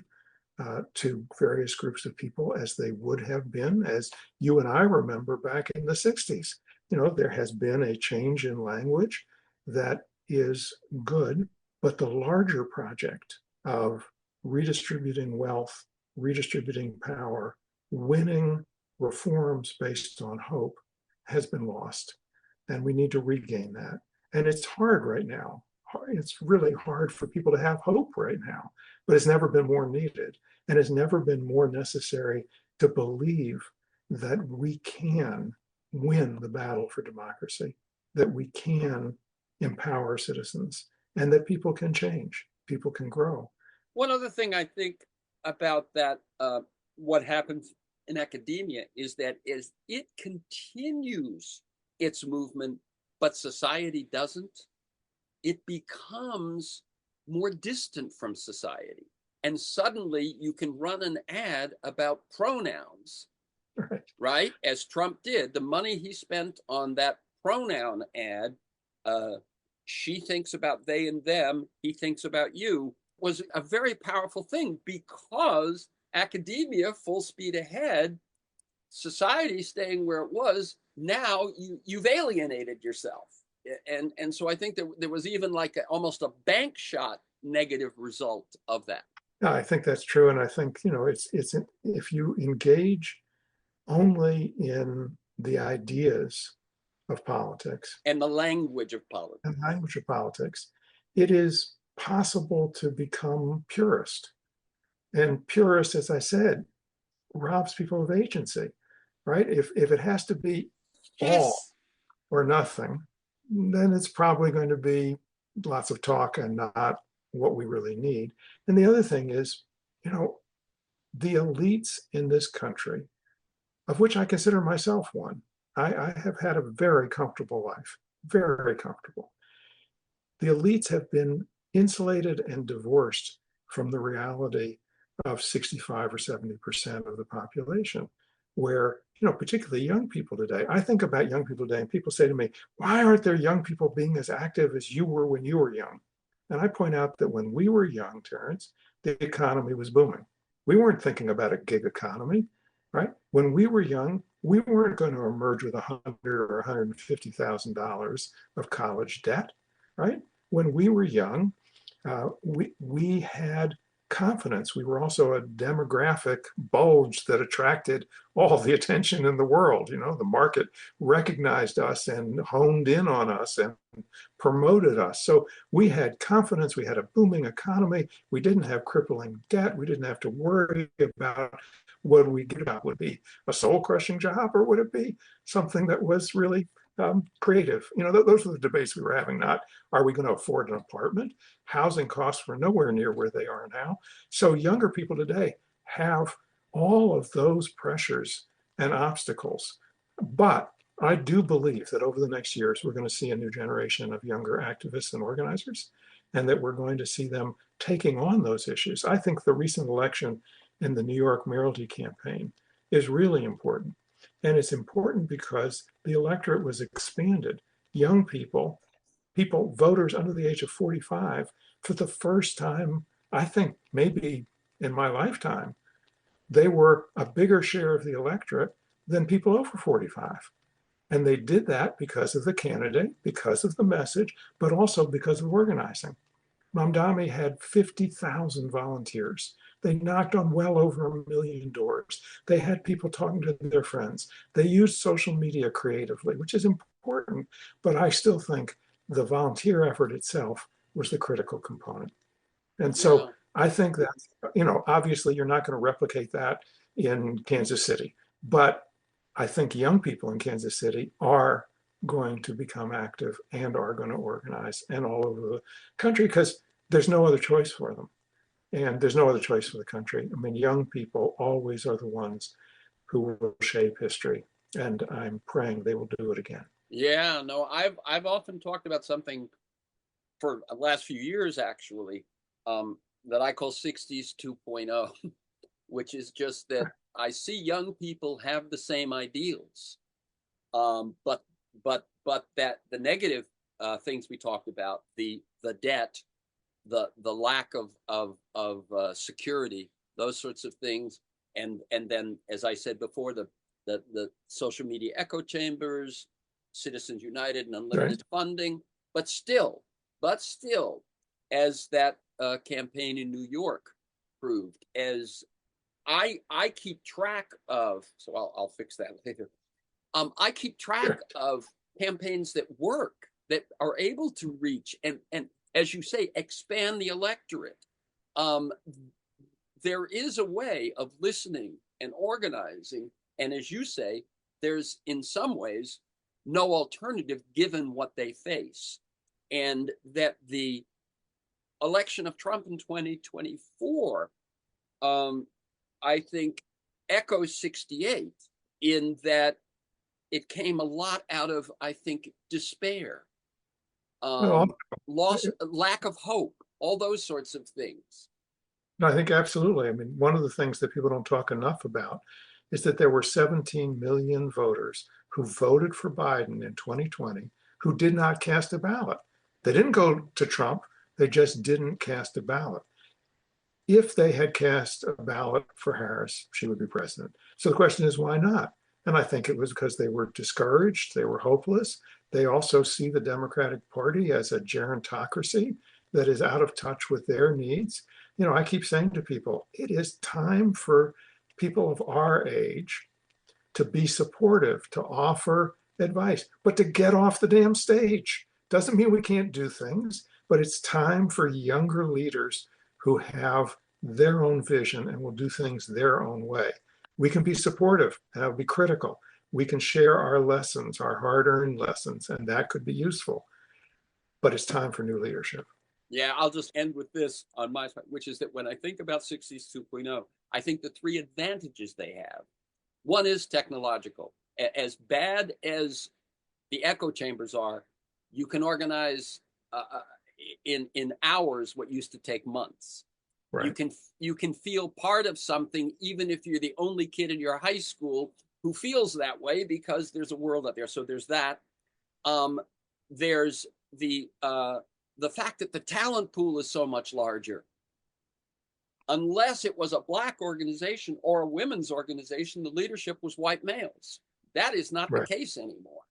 B: to various groups of people as they would have been, as you and I remember back in the 60s. There has been a change in language that is good, but the larger project of redistributing wealth, redistributing power, winning reforms based on hope has been lost. And we need to regain that. And it's hard right now. It's really hard for people to have hope right now, but it's never been more needed. And it's never been more necessary to believe that we can win the battle for democracy, that we can empower citizens, and that people can change, people can grow.
A: One other thing I think about that, what happens in academia is that as it continues its movement, but society doesn't, it becomes more distant from society. And suddenly you can run an ad about pronouns, right? As Trump did. The money he spent on that pronoun ad, she thinks about they and them, he thinks about you, was a very powerful thing because academia, full speed ahead, society staying where it was, now you've alienated yourself. And so I think that there was even like almost a bank shot negative result of that.
B: Yeah, I think that's true. And I think, it's if you engage only in the ideas of politics
A: and the language of
B: politics, it is possible to become purist. And purist, as I said, robs people of agency, right? If it has to be all or nothing, then it's probably going to be lots of talk and not what we really need. And the other thing is, the elites in this country, of which I consider myself one, I have had a very comfortable life, very comfortable. The elites have been insulated and divorced from the reality of 65 or 70% of the population, where, particularly young people today, I think about young people today and people say to me, why aren't there young people being as active as you were when you were young? And I point out that when we were young, Terrence, the economy was booming. We weren't thinking about a gig economy, right? When we were young, we weren't going to emerge with $100,000 or $150,000 of college debt, right? When we were young, we had confidence. We were also a demographic bulge that attracted all the attention in the world. The market recognized us and honed in on us and promoted us. So we had confidence. We had a booming economy. We didn't have crippling debt. We didn't have to worry about What do we get about? Would it be a soul crushing job, or would it be something that was really creative? Those are the debates we were having, not are we going to afford an apartment? Housing costs were nowhere near where they are now. So younger people today have all of those pressures and obstacles. But I do believe that over the next years, we're going to see a new generation of younger activists and organizers, and that we're going to see them taking on those issues. I think the recent election in the New York mayoralty campaign is really important. And it's important because the electorate was expanded. Young people, voters under the age of 45, for the first time, I think maybe in my lifetime, they were a bigger share of the electorate than people over 45. And they did that because of the candidate, because of the message, but also because of organizing. Mamdani had 50,000 volunteers. They knocked on well over 1 million doors. They had people talking to their friends. They used social media creatively, which is important, but I still think the volunteer effort itself was the critical component. And so
A: Yeah.
B: I think that, obviously you're not going to replicate that in Kansas City, but I think young people in Kansas City are going to become active and are going to organize and all over the country because there's no other choice for them. And there's no other choice for the country. I mean, young people always are the ones who will shape history. And I'm praying they will do it again.
A: Yeah, no, I've often talked about something for the last few years, actually, that I call 60s 2.0, which is just that I see young people have the same ideals, but that the negative things we talked about, the debt, the lack of security, those sorts of things, and then, as I said before, the social media echo chambers, Citizens United, and
B: Right?
A: unlimited funding, but still, as that campaign in New York proved, as I keep track of, so I'll fix that later. I keep track
B: Sure.
A: of campaigns that work, that are able to reach and as you say, expand the electorate. Um, there is a way of listening and organizing, and as you say, there's in some ways no alternative given what they face, and that the election of Trump in 2024, I think, echoes 68 in that it came a lot out of, I think, despair,
B: Well,
A: loss, lack of hope, all those sorts of things.
B: I think absolutely. I mean, one of the things that people don't talk enough about is that there were 17 million voters who voted for Biden in 2020 who did not cast a ballot. They didn't go to Trump, they just didn't cast a ballot. If they had cast a ballot for Harris, she would be president. So the question is, why not? And I think it was because they were discouraged, they were hopeless. They also see the Democratic Party as a gerontocracy that is out of touch with their needs. I keep saying to people, it is time for people of our age to be supportive, to offer advice, but to get off the damn stage. Doesn't mean we can't do things, but it's time for younger leaders who have their own vision and will do things their own way. We can be supportive and be critical. We can share our lessons, our hard-earned lessons, and that could be useful. But it's time for new leadership.
A: Yeah, I'll just end with this on my side, which is that when I think about 60s 2.0, I think the three advantages they have. One is technological. As bad as the echo chambers are, you can organize in hours what used to take months.
B: Right.
A: You can feel part of something even if you're the only kid in your high school who feels that way, because there's a world out there. So there's that. There's the fact that the talent pool is so much larger. Unless it was a Black organization or a women's organization, the leadership was white males. That is not the
B: Right.
A: case anymore.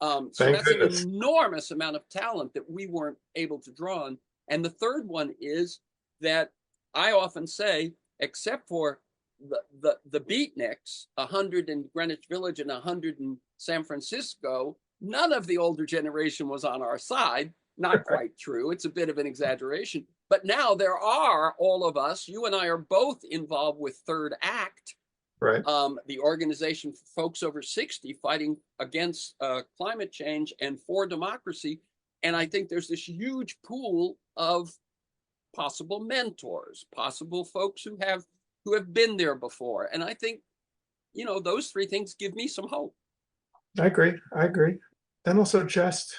A: So
B: Thank
A: that's an
B: goodness.
A: enormous amount of talent that we weren't able to draw on. And the third one is that I often say, except for the beatniks, 100 in Greenwich Village and 100 in San Francisco, none of the older generation was on our side. Not quite true. It's a bit of an exaggeration. But now there are all of us. You and I are both involved with Third Act,
B: Right.
A: The Organization for Folks Over 60 fighting against climate change and for democracy. And I think there's this huge pool of possible mentors, possible folks who have been there before. And I think, those three things give me some hope.
B: I agree. I agree. And also just,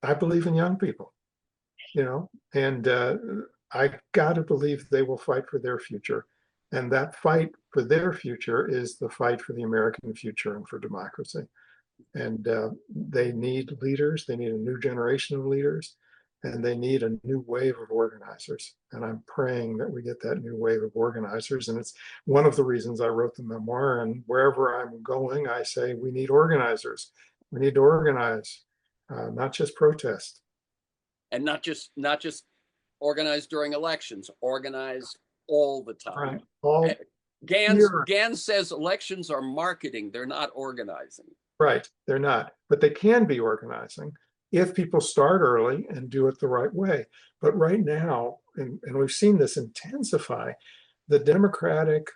B: I believe in young people, and I got to believe they will fight for their future. And that fight for their future is the fight for the American future and for democracy. And they need leaders. They need a new generation of leaders, and they need a new wave of organizers. And I'm praying that we get that new wave of organizers. And it's one of the reasons I wrote the memoir. And wherever I'm going, I say we need organizers. We need to organize, not just protest.
A: And not just organize during elections, organize all the time.
B: Right.
A: Gans says elections are marketing, they're not organizing.
B: Right, they're not, but they can be organizing if people start early and do it the right way. But right now, and we've seen this intensify, the Democratic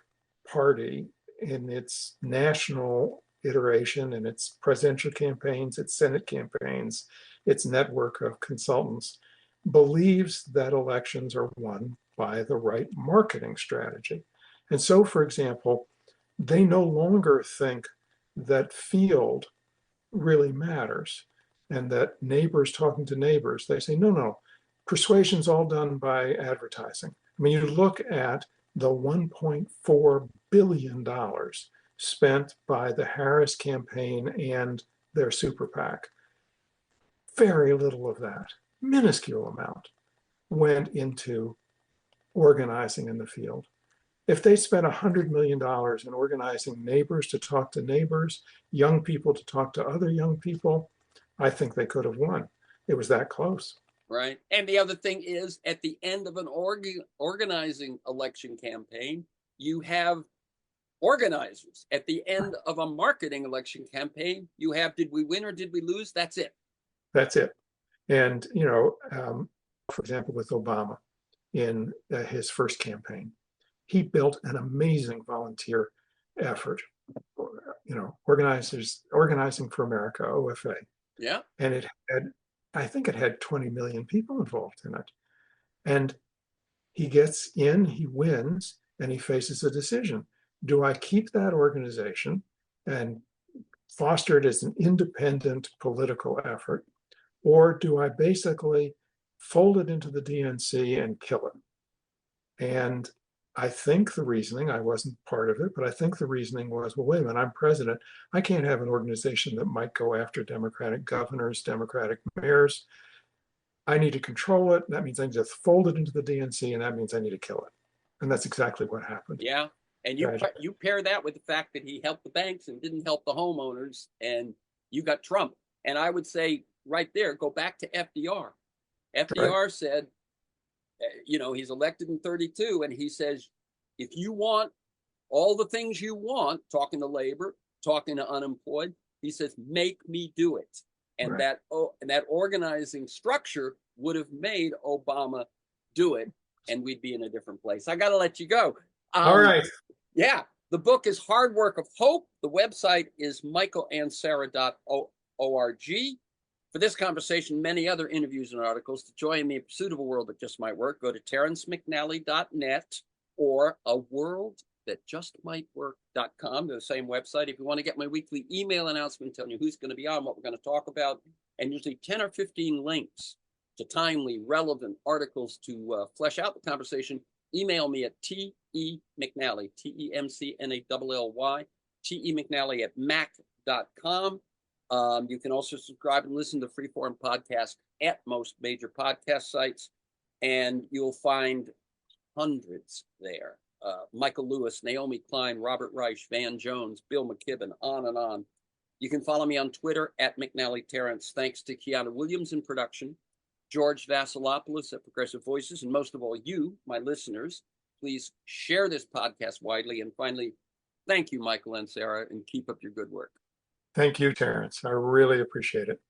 B: Party in its national iteration, in its presidential campaigns, its Senate campaigns, its network of consultants, believes that elections are won by the right marketing strategy. And so, for example, they no longer think that field really matters and that neighbors talking to neighbors. They say, no, persuasion's all done by advertising. I mean, you look at the $1.4 billion spent by the Harris campaign and their super PAC. Very little of that, minuscule amount, went into organizing in the field. If they spent $100 million in organizing neighbors to talk to neighbors, young people to talk to other young people, I think they could have won. It was that close.
A: Right. And the other thing is, at the end of an organizing election campaign, you have organizers. At the end of a marketing election campaign, you have, did we win or did we lose? That's it.
B: That's it. And, for example, with Obama in his first campaign, he built an amazing volunteer effort, Organizing for America, OFA.
A: Yeah.
B: And I think it had 20 million people involved in it. And he gets in, he wins, and he faces a decision. Do I keep that organization and foster it as an independent political effort? Or do I basically fold it into the DNC and kill it? And I think the reasoning, I wasn't part of it, but I think the reasoning was, well, wait a minute, I'm president. I can't have an organization that might go after Democratic governors, Democratic mayors. I need to control it. That means I need to fold it into the DNC, and that means I need to kill it. And that's exactly what happened.
A: Yeah. And you pair that with the fact that he helped the banks and didn't help the homeowners, and you got Trump. And I would say right there, go back to FDR. FDR said, he's elected in 32, and he says, if you want all the things you want, talking to labor, talking to unemployed, he says, make me do it. And that organizing structure would have made Obama do it, and we'd be in a different place. I got to let you go.
B: All right.
A: Yeah. The book is Hard Work of Hope. The website is michaelansara.org. For this conversation, many other interviews and articles, to join me in pursuit of a world that just might work, go to terrencemcnally.net or aworldthatjustmightwork.com, the same website. If you want to get my weekly email announcement telling you who's going to be on, what we're going to talk about, and usually 10 or 15 links to timely, relevant articles to flesh out the conversation, email me at TEMcNally, TEMCNALLY, TEMcNally@mac.com. You can also subscribe and listen to Freeform Podcast at most major podcast sites, and you'll find hundreds there. Michael Lewis, Naomi Klein, Robert Reich, Van Jones, Bill McKibben, on and on. You can follow me on Twitter at McNally Terrence. Thanks to Kiana Williams in production, George Vasilopoulos at Progressive Voices, and most of all, you, my listeners. Please share this podcast widely. And finally, thank you, Michael Ansara, and keep up your good work.
B: Thank you, Terrence. I really appreciate it.